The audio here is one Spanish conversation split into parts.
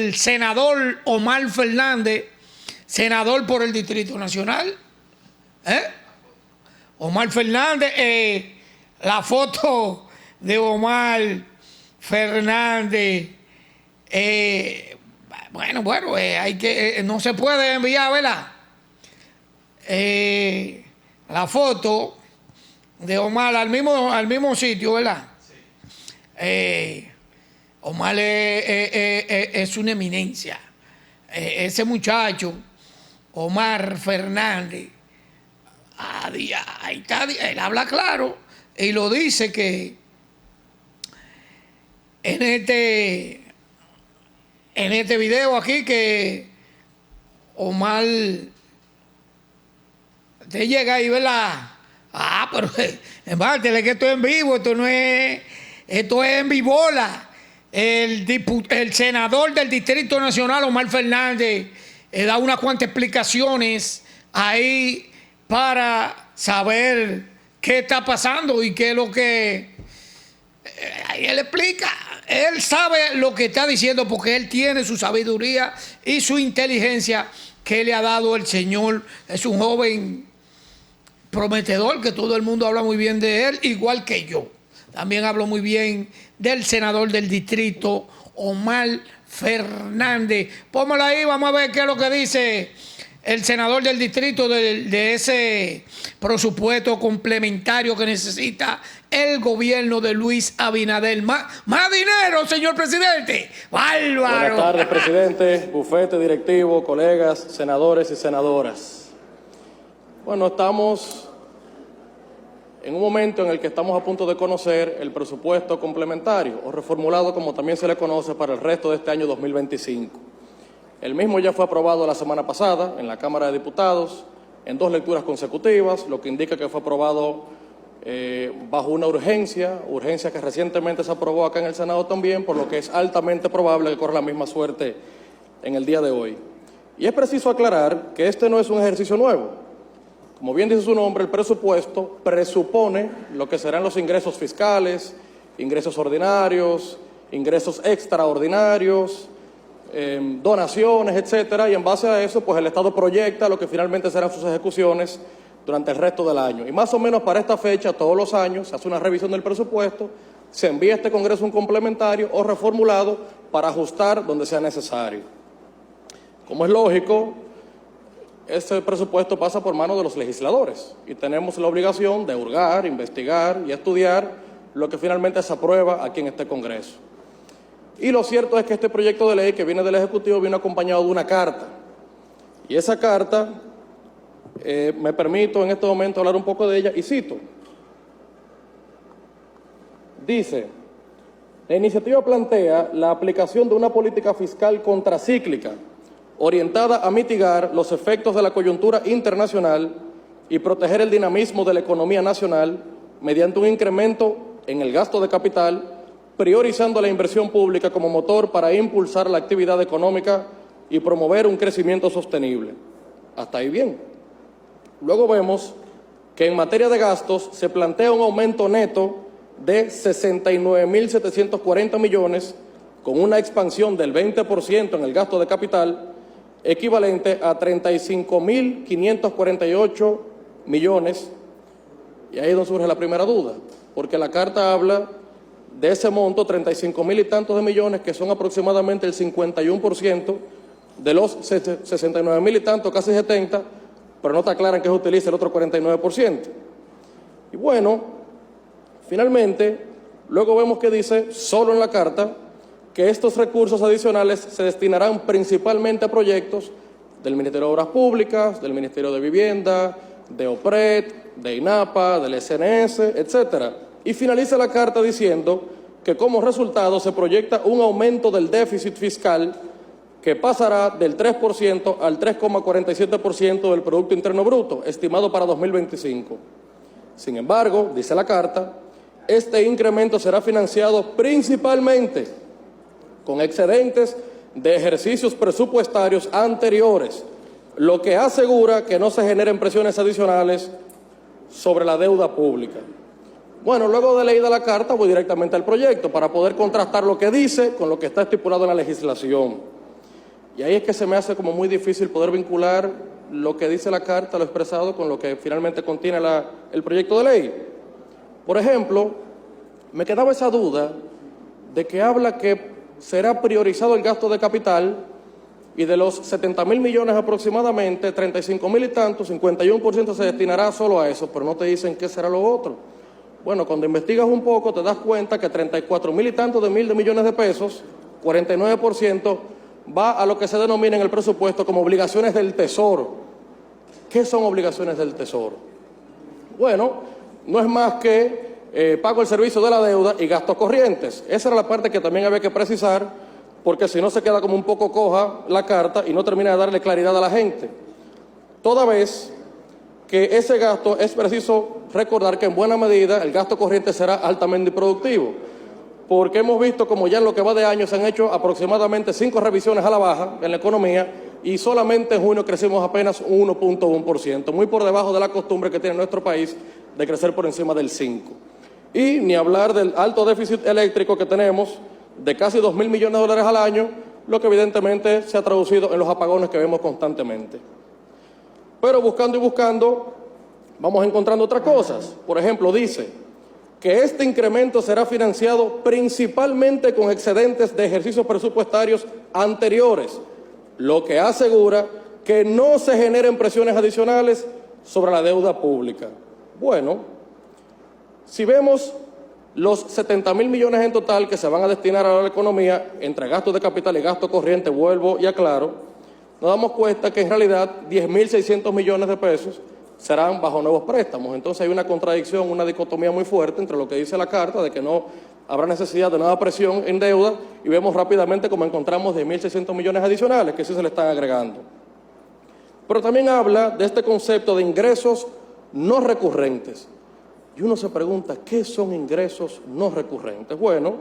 El senador Omar Fernández, senador por el Distrito Nacional. Omar Fernández, la foto de Omar Fernández, hay que, no se puede enviar, ¿verdad? La foto de Omar al mismo sitio, ¿verdad? Sí. Omar es una eminencia. Ese muchacho, Omar Fernández, ahí está, él habla claro y lo dice que en este video aquí que Omar te llega ahí, ¿verdad? Pero embártele que esto es en vivo, esto es en vivola. El senador del Distrito Nacional, Omar Fernández, da unas cuantas explicaciones ahí para saber qué está pasando y qué es lo que... Ahí él explica. Él sabe lo que está diciendo porque él tiene su sabiduría y su inteligencia que le ha dado el Señor. Es un joven prometedor que todo el mundo habla muy bien de él, igual que yo. También hablo muy bien del senador del distrito, Omar Fernández. Póngalo ahí, vamos a ver qué es lo que dice el senador del distrito de ese presupuesto complementario que necesita el gobierno de Luis Abinader. Más dinero, señor presidente. ¡Bárbaro! Buenas tardes, presidente, bufete directivo, colegas, senadores y senadoras. Bueno, estamos en un momento en el que estamos a punto de conocer el presupuesto complementario, o reformulado como también se le conoce, para el resto de este año 2025. El mismo ya fue aprobado la semana pasada en la Cámara de Diputados, en 2 lecturas consecutivas, lo que indica que fue aprobado bajo una urgencia que recientemente se aprobó acá en el Senado también, por lo que es altamente probable que corra la misma suerte en el día de hoy. Y es preciso aclarar que este no es un ejercicio nuevo. Como bien dice su nombre, el presupuesto presupone lo que serán los ingresos fiscales, ingresos ordinarios, ingresos extraordinarios, donaciones, etcétera, y en base a eso, pues el Estado proyecta lo que finalmente serán sus ejecuciones durante el resto del año. Y más o menos para esta fecha, todos los años, se hace una revisión del presupuesto, se envía a este Congreso un complementario o reformulado para ajustar donde sea necesario. Como es lógico, este presupuesto pasa por manos de los legisladores y tenemos la obligación de hurgar, investigar y estudiar lo que finalmente se aprueba aquí en este Congreso. Y lo cierto es que este proyecto de ley que viene del Ejecutivo viene acompañado de una carta. Y esa carta, me permito en este momento hablar un poco de ella y cito. Dice: la iniciativa plantea la aplicación de una política fiscal contracíclica orientada a mitigar los efectos de la coyuntura internacional y proteger el dinamismo de la economía nacional mediante un incremento en el gasto de capital, priorizando la inversión pública como motor para impulsar la actividad económica y promover un crecimiento sostenible. Hasta ahí bien. Luego vemos que en materia de gastos se plantea un aumento neto de 69.740 millones, con una expansión del 20% en el gasto de capital, equivalente a 35.548 millones. Y ahí es donde surge la primera duda, porque la carta habla de ese monto, 35.000 y tantos de millones, que son aproximadamente el 51% de los 69.000 y tantos, casi 70%, pero no está claro en qué se utiliza el otro 49%. Y bueno, finalmente, luego vemos que dice, solo en la carta, que estos recursos adicionales se destinarán principalmente a proyectos del Ministerio de Obras Públicas, del Ministerio de Vivienda, de OPRED, de INAPA, del SNS, etcétera. Y finaliza la carta diciendo que como resultado se proyecta un aumento del déficit fiscal que pasará del 3% al 3,47% del Producto Interno Bruto, estimado para 2025. Sin embargo, dice la carta, este incremento será financiado principalmente con excedentes de ejercicios presupuestarios anteriores, lo que asegura que no se generen presiones adicionales sobre la deuda pública. Bueno, luego de leída la carta voy directamente al proyecto para poder contrastar lo que dice con lo que está estipulado en la legislación. Y ahí es que se me hace como muy difícil poder vincular lo que dice la carta, lo expresado, con lo que finalmente contiene el proyecto de ley. Por ejemplo, me quedaba esa duda de que habla que será priorizado el gasto de capital y de los 70.000 millones aproximadamente, 35.000 y tantos, 51% se destinará solo a eso, pero no te dicen qué será lo otro. Bueno, cuando investigas un poco te das cuenta que 34.000 y tantos de millones de pesos, 49%, va a lo que se denomina en el presupuesto como obligaciones del Tesoro. ¿Qué son obligaciones del Tesoro? Bueno, no es más que pago el servicio de la deuda y gastos corrientes. Esa era la parte que también había que precisar, porque si no se queda como un poco coja la carta y no termina de darle claridad a la gente. Toda vez que ese gasto es preciso recordar que en buena medida el gasto corriente será altamente productivo, porque hemos visto como ya en lo que va de año se han hecho aproximadamente 5 revisiones a la baja en la economía y solamente en junio crecimos apenas un 1.1%, muy por debajo de la costumbre que tiene nuestro país de crecer por encima del 5%. Y ni hablar del alto déficit eléctrico que tenemos de casi 2.000 millones de dólares al año, lo que evidentemente se ha traducido en los apagones que vemos constantemente. Pero buscando y buscando, vamos encontrando otras cosas. Por ejemplo, dice que este incremento será financiado principalmente con excedentes de ejercicios presupuestarios anteriores, lo que asegura que no se generen presiones adicionales sobre la deuda pública. Bueno, si vemos los 70.000 millones en total que se van a destinar a la economía entre gastos de capital y gasto corriente, vuelvo y aclaro, nos damos cuenta que en realidad 10.600 millones de pesos serán bajo nuevos préstamos. Entonces hay una contradicción, una dicotomía muy fuerte entre lo que dice la carta de que no habrá necesidad de nueva presión en deuda y vemos rápidamente cómo encontramos 10.600 millones adicionales que sí se le están agregando. Pero también habla de este concepto de ingresos no recurrentes. Y uno se pregunta, ¿qué son ingresos no recurrentes? Bueno,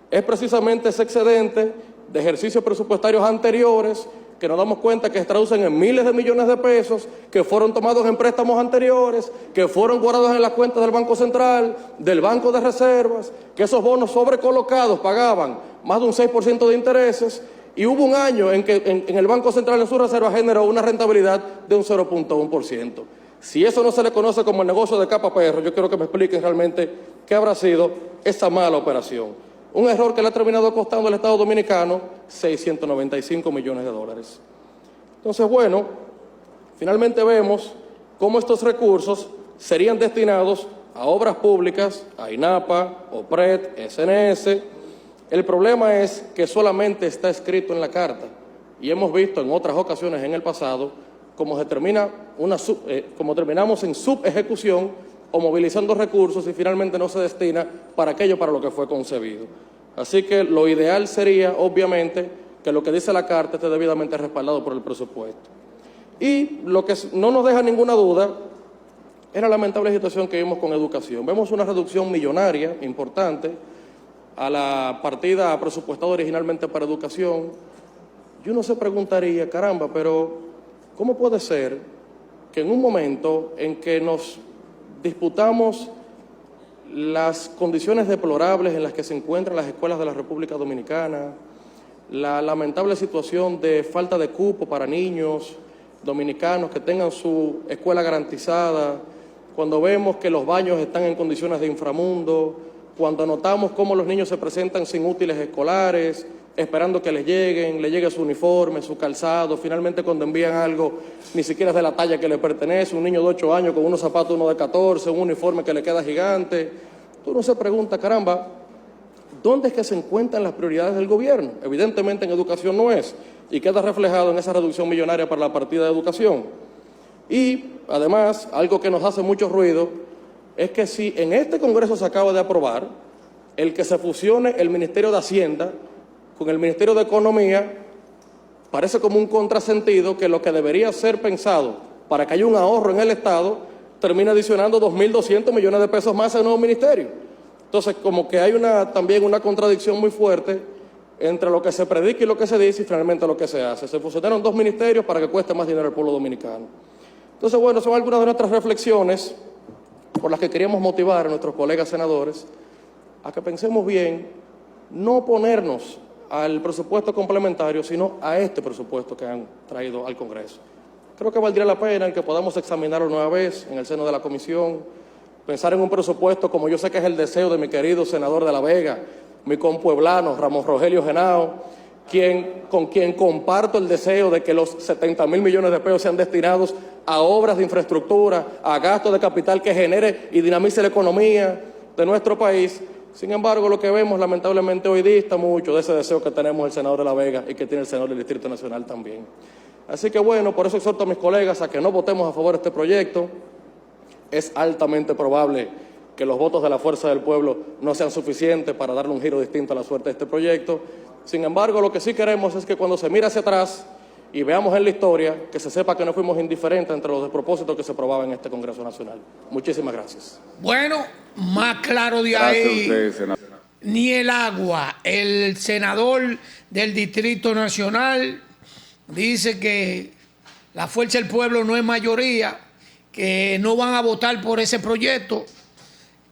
es precisamente ese excedente de ejercicios presupuestarios anteriores que nos damos cuenta que se traducen en miles de millones de pesos, que fueron tomados en préstamos anteriores, que fueron guardados en las cuentas del Banco Central, del Banco de Reservas, que esos bonos sobrecolocados pagaban más de un 6% de intereses, y hubo un año en que en el Banco Central en su reserva generó una rentabilidad de un 0.1%. Si eso no se le conoce como el negocio de capa perro, yo quiero que me expliquen realmente qué habrá sido esa mala operación. Un error que le ha terminado costando al Estado Dominicano 695 millones de dólares. Entonces, bueno, finalmente vemos cómo estos recursos serían destinados a obras públicas, a INAPA, OPRED, SNS. El problema es que solamente está escrito en la carta y hemos visto en otras ocasiones en el pasado cómo terminamos en subejecución o movilizando recursos y finalmente no se destina para aquello para lo que fue concebido. Así que lo ideal sería, obviamente, que lo que dice la carta esté debidamente respaldado por el presupuesto. Y lo que no nos deja ninguna duda es la lamentable situación que vimos con educación. Vemos una reducción millonaria importante a la partida presupuestada originalmente para educación. Y uno se preguntaría, caramba, pero ¿cómo puede ser que en un momento en que nos disputamos las condiciones deplorables en las que se encuentran las escuelas de la República Dominicana, la lamentable situación de falta de cupo para niños dominicanos que tengan su escuela garantizada, cuando vemos que los baños están en condiciones de inframundo, cuando notamos cómo los niños se presentan sin útiles escolares, esperando que les llegue su uniforme, su calzado, finalmente cuando envían algo ni siquiera es de la talla que le pertenece, un niño de 8 años con unos zapatos, uno de 14, un uniforme que le queda gigante. Uno se pregunta, caramba, ¿dónde es que se encuentran las prioridades del gobierno? Evidentemente en educación no es, y queda reflejado en esa reducción millonaria para la partida de educación. Y además, algo que nos hace mucho ruido es que si en este Congreso se acaba de aprobar el que se fusione el Ministerio de Hacienda con el Ministerio de Economía, parece como un contrasentido que lo que debería ser pensado para que haya un ahorro en el Estado termina adicionando 2.200 millones de pesos más al nuevo ministerio. Entonces, como que hay también una contradicción muy fuerte entre lo que se predica y lo que se dice y finalmente lo que se hace. Se fusionaron 2 ministerios para que cueste más dinero al pueblo dominicano. Entonces, bueno, son algunas de nuestras reflexiones por las que queríamos motivar a nuestros colegas senadores a que pensemos bien, no oponernos al presupuesto complementario, sino a este presupuesto que han traído al Congreso. Creo que valdría la pena que podamos examinarlo nueva vez en el seno de la comisión, pensar en un presupuesto como yo sé que es el deseo de mi querido senador de La Vega, mi compueblano Ramón Rogelio Henao, con quien comparto el deseo de que los 70.000 millones de pesos sean destinados a obras de infraestructura, a gastos de capital que genere y dinamice la economía de nuestro país. Sin embargo, lo que vemos lamentablemente hoy dista mucho de ese deseo que tenemos el senador de La Vega y que tiene el senador del Distrito Nacional también. Así que bueno, por eso exhorto a mis colegas a que no votemos a favor de este proyecto. Es altamente probable que los votos de la Fuerza del Pueblo no sean suficientes para darle un giro distinto a la suerte de este proyecto. Sin embargo, lo que sí queremos es que cuando se mire hacia atrás y veamos en la historia, que se sepa que no fuimos indiferentes entre los despropósitos que se aprobaban en este Congreso Nacional. Muchísimas gracias. Bueno, más claro de ahí, ni el agua. El senador del Distrito Nacional dice que la Fuerza del Pueblo no es mayoría, que no van a votar por ese proyecto,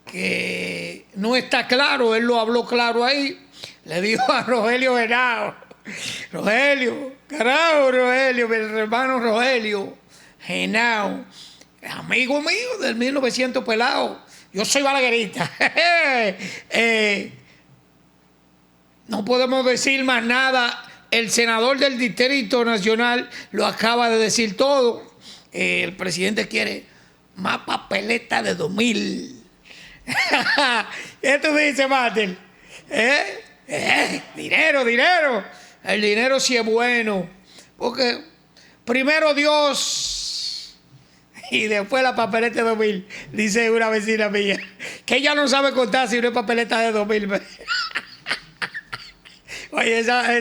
que no está claro, él lo habló claro ahí. Le dijo a Rogelio Henao, Rogelio, carajo Rogelio, mi hermano Rogelio Henao, amigo mío del 1900 pelado, yo soy balaguerista. No podemos decir más nada, el senador del Distrito Nacional lo acaba de decir todo. El presidente quiere más papeleta de 2000. ¿Qué tú dices, Martín? Dinero. El dinero sí es bueno. Porque primero Dios y después la papeleta de 2000. Dice una vecina mía que ella no sabe contar si no es papeleta de 2000. Oye, esa